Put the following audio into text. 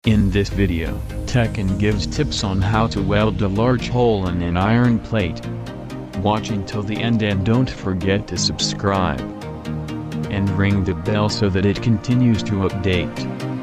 In this video, Tekken gives tips on how to weld a large hole in an iron plate. Watch until the end and don't forget to subscribe and ring the bell so that it continues to update.